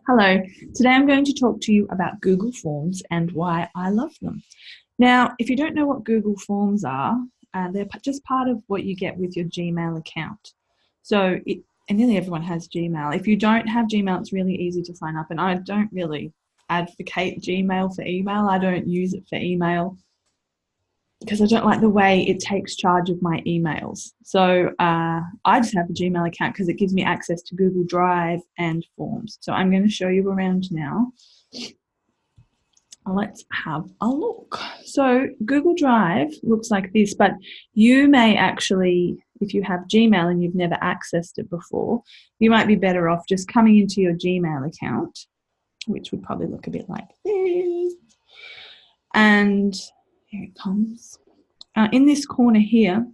Hello, today I'm going to talk to you about Google Forms and why I love them. Now, if you don't know what Google Forms are, they're just part of what you get with your Gmail account. And nearly everyone has Gmail. If you don't have Gmail, it's really easy to sign up. And I don't really advocate Gmail for email. I don't use it for email because I don't like the way it takes charge of my emails. I just have a Gmail account because it gives me access to Google Drive and Forms. So I'm going to show you around now. Let's have a look. So Google Drive looks like this, but you may actually, if you have Gmail and you've never accessed it before, you might be better off just coming into your Gmail account, which would probably look a bit like this. And here it comes. In this corner here,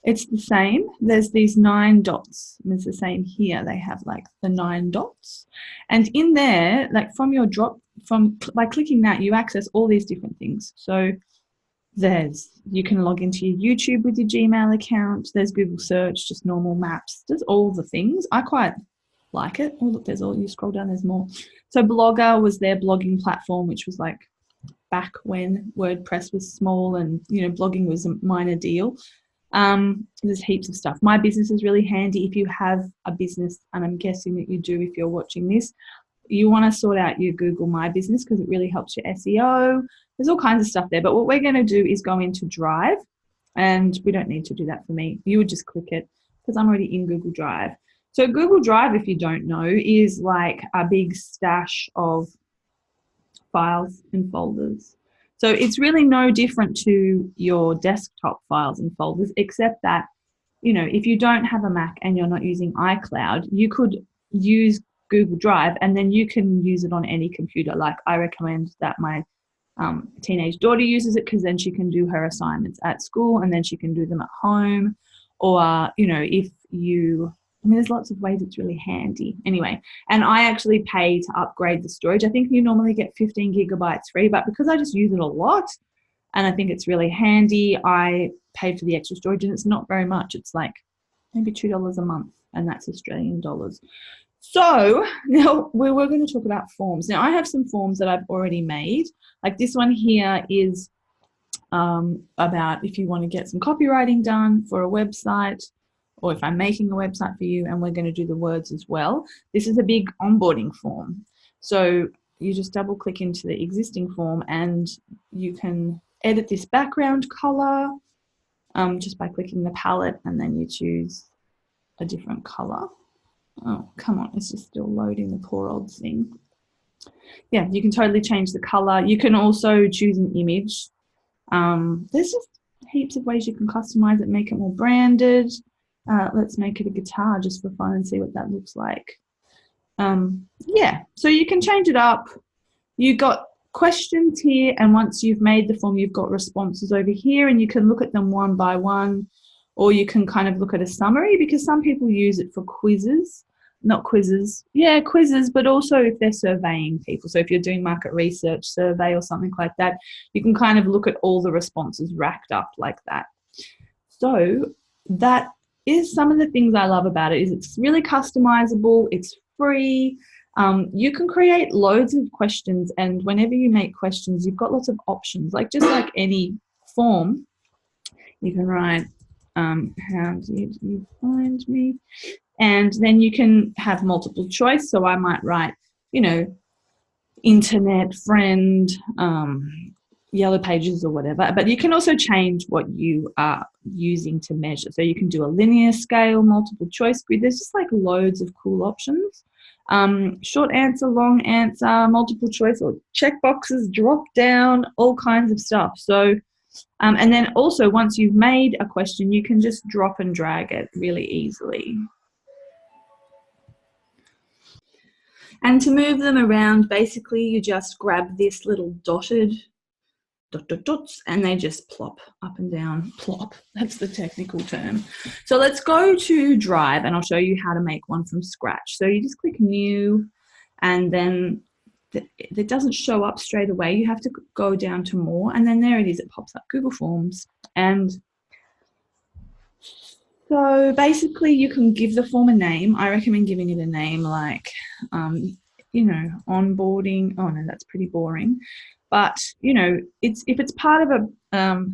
it's the same. There's these 9 dots. And it's the same here. They have like the 9 dots. And in there, like by clicking that, you access all these different things. So you can log into your YouTube with your Gmail account. There's Google Search, just normal maps. There's all the things. I quite like it. Oh, look, you scroll down, there's more. So Blogger was their blogging platform, which was like back when WordPress was small and, blogging was a minor deal. There's heaps of stuff. My Business is really handy if you have a business, and I'm guessing that you do if you're watching this. You want to sort out your Google My Business because it really helps your SEO. There's all kinds of stuff there. But what we're going to do is go into Drive, and we don't need to do that for me. You would just click it because I'm already in Google Drive. So Google Drive, if you don't know, is like a big stash of files and folders. So it's really no different to your desktop files and folders, except that, if you don't have a Mac and you're not using iCloud, you could use Google Drive and then you can use it on any computer. Like I recommend that my teenage daughter uses it because then she can do her assignments at school and then she can do them at home. Or, there's lots of ways it's really handy. Anyway, and I actually pay to upgrade the storage. I think you normally get 15 gigabytes free, but because I just use it a lot and I think it's really handy, I pay for the extra storage, and it's not very much. It's like maybe $2 a month, and that's Australian dollars. So now we're going to talk about forms. Now I have some forms that I've already made. Like this one here is about if you want to get some copywriting done for a website, or if I'm making a website for you, and we're going to do the words as well. This is a big onboarding form. So you just double click into the existing form and you can edit this background color just by clicking the palette, and then you choose a different color. Oh, come on, it's just still loading, the poor old thing. Yeah, you can totally change the color. You can also choose an image. There's just heaps of ways you can customize it, make it more branded. Let's make it a guitar just for fun and see what that looks like. So you can change it up. You've got questions here, and once you've made the form, you've got responses over here, and you can look at them one by one, or you can kind of look at a summary, because some people use it for quizzes. Not quizzes. Yeah, quizzes, but also if they're surveying people. So if you're doing market research survey or something like that, you can kind of look at all the responses racked up like that. So that is some of the things I love about it. Is it's really customizable, it's free. You can create loads of questions, and whenever you make questions, you've got lots of options. Like just like any form, you can write, how did you find me? And then you can have multiple choice. So I might write, internet friend, Yellow Pages or whatever, but you can also change what you are using to measure. So you can do a linear scale, multiple choice grid. There's just like loads of cool options. Short answer, long answer, multiple choice, or check boxes, drop down, all kinds of stuff. So, and then also once you've made a question, you can just drop and drag it really easily. And to move them around, basically you just grab this little dotted dots, and they just plop up and down. Plop, that's the technical term. So let's go to Drive, and I'll show you how to make one from scratch. So you just click New, and then it doesn't show up straight away. You have to go down to More, and then there it is. It pops up, Google Forms. And so basically you can give the form a name. I recommend giving it a name like onboarding. Oh no, that's pretty boring. But if it's part of a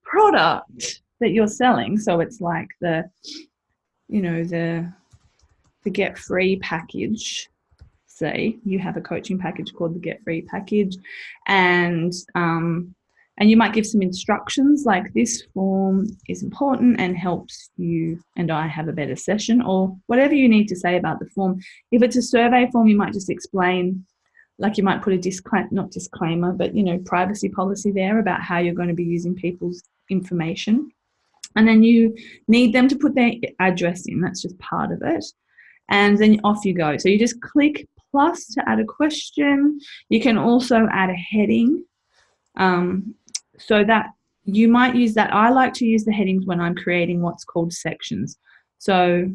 product that you're selling, so it's like the get free package. Say you have a coaching package called the get free package, and you might give some instructions like this form is important and helps you and I have a better session, or whatever you need to say about the form. If it's a survey form, you might just explain, like you might put a not disclaimer, but privacy policy there about how you're going to be using people's information. And then you need them to put their address in. That's just part of it. And then off you go. So you just click plus to add a question. You can also add a heading. So that you might use that. I like to use the headings when I'm creating what's called sections. So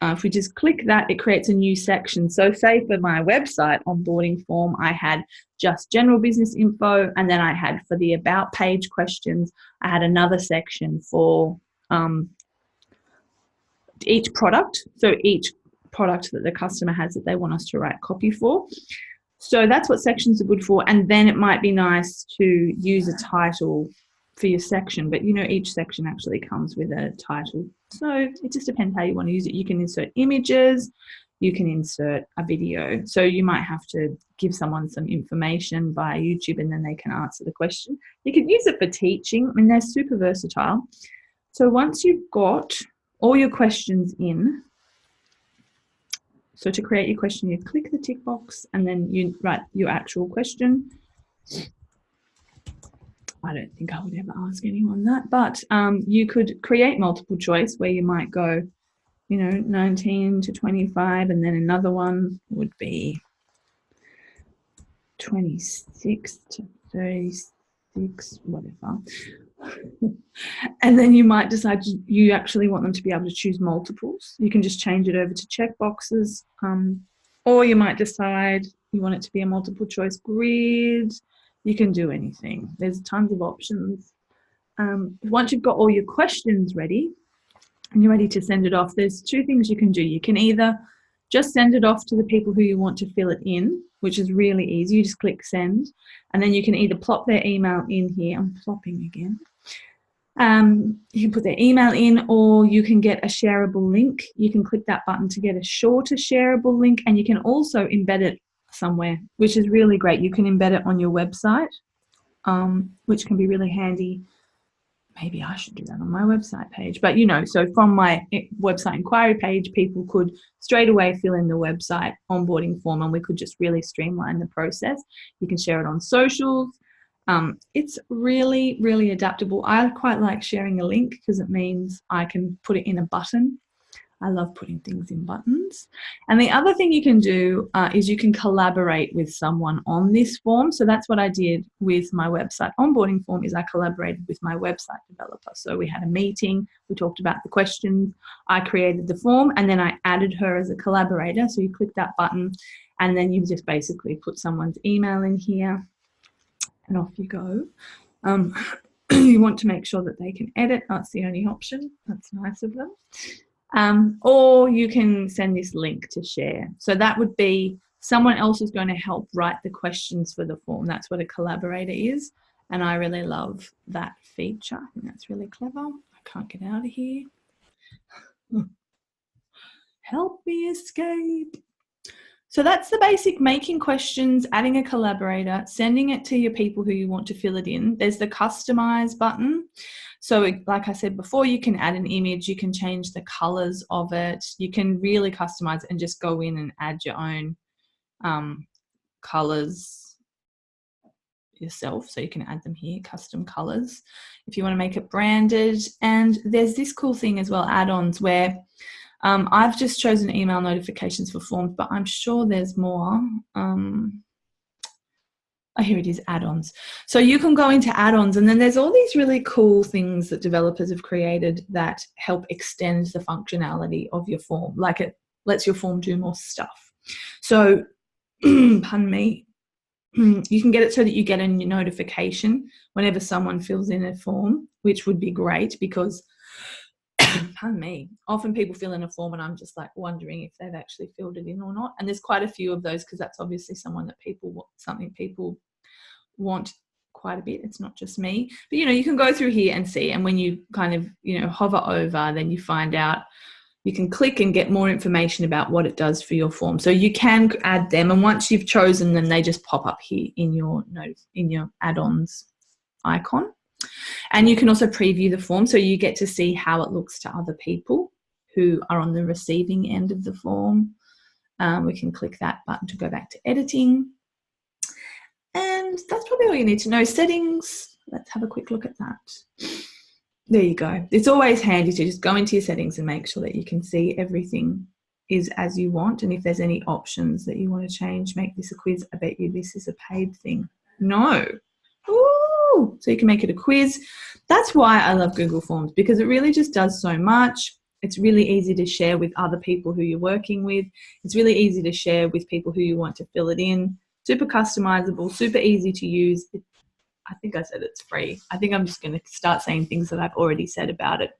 if we just click that, it creates a new section. So say for my website onboarding form, I had just general business info, and then I had for the about page questions, I had another section for each product. So each product that the customer has that they want us to write copy for. So that's what sections are good for. And then it might be nice to use a title for your section, but each section actually comes with a title. So it just depends how you want to use it. You can insert images, you can insert a video. So you might have to give someone some information via YouTube and then they can answer the question. You can use it for teaching. I mean, they're super versatile. So once you've got all your questions in, so to create your question, you click the tick box and then you write your actual question. I don't think I would ever ask anyone that, but you could create multiple choice where you might go, 19 to 25, and then another one would be 26 to 36, whatever. And then you might decide you actually want them to be able to choose multiples. You can just change it over to check boxes, or you might decide you want it to be a multiple choice grid. You can do anything. There's tons of options. Once you've got all your questions ready and you're ready to send it off, there's two things you can do. You can either just send it off to the people who you want to fill it in, which is really easy. You just click send, and then you can either plop their email in here. I'm plopping again. You can put their email in, or you can get a shareable link. You can click that button to get a shorter shareable link, and you can also embed it somewhere, which is really great. You can embed it on your website, which can be really handy. Maybe I should do that on my website page. But, so from my website inquiry page, people could straight away fill in the website onboarding form, and we could just really streamline the process. You can share it on socials. It's really, really adaptable. I quite like sharing a link because it means I can put it in a button. I love putting things in buttons. And the other thing you can do is you can collaborate with someone on this form. So that's what I did with my website onboarding form, is I collaborated with my website developer. So we had a meeting, we talked about the questions, I created the form, and then I added her as a collaborator. So you click that button and then you just basically put someone's email in here and off you go. You want to make sure that they can edit. That's the only option. That's nice of them. Or you can send this link to share. So that would be someone else is going to help write the questions for the form. That's what a collaborator is. And I really love that feature. I think that's really clever. I can't get out of here. Help me escape. So that's the basic: making questions, adding a collaborator, sending it to your people who you want to fill it in. There's the customize button. So like I said before, you can add an image, you can change the colors of it, you can really customize it and just go in and add your own colors yourself. So you can add them here, custom colors, if you want to make it branded. And there's this cool thing as well, add-ons, where I've just chosen email notifications for forms, but I'm sure there's more. Oh, here it is, add-ons. So you can go into add-ons, and then there's all these really cool things that developers have created that help extend the functionality of your form. Like it lets your form do more stuff. So, pardon me, you can get it so that you get a notification whenever someone fills in a form, which would be great because pardon me, often people fill in a form and I'm just like wondering if they've actually filled it in or not. And there's quite a few of those because that's obviously something people want quite a bit. It's not just me. But, you can go through here and see. And when you kind of, hover over, then you find out, you can click and get more information about what it does for your form. So you can add them. And once you've chosen them, they just pop up here in your notes, in your add-ons icon. And you can also preview the form, so you get to see how it looks to other people who are on the receiving end of the form. We can click that button to go back to editing. And that's probably all you need to know. Settings, let's have a quick look at that. There you go. It's always handy to just go into your settings and make sure that you can see everything is as you want. And if there's any options that you want to change, make this a quiz. I bet you this is a paid thing. No. Ooh, so you can make it a quiz. That's why I love Google Forms, because it really just does so much. It's really easy to share with other people who you're working with. It's really easy to share with people who you want to fill it in. Super customizable, super easy to use. I think I said it's free. I think I'm just going to start saying things that I've already said about it.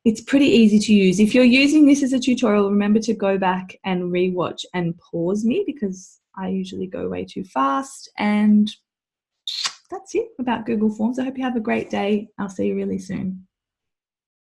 It's pretty easy to use. If you're using this as a tutorial, remember to go back and rewatch and pause me, because I usually go way too fast. And that's it about Google Forms. I hope you have a great day. I'll see you really soon.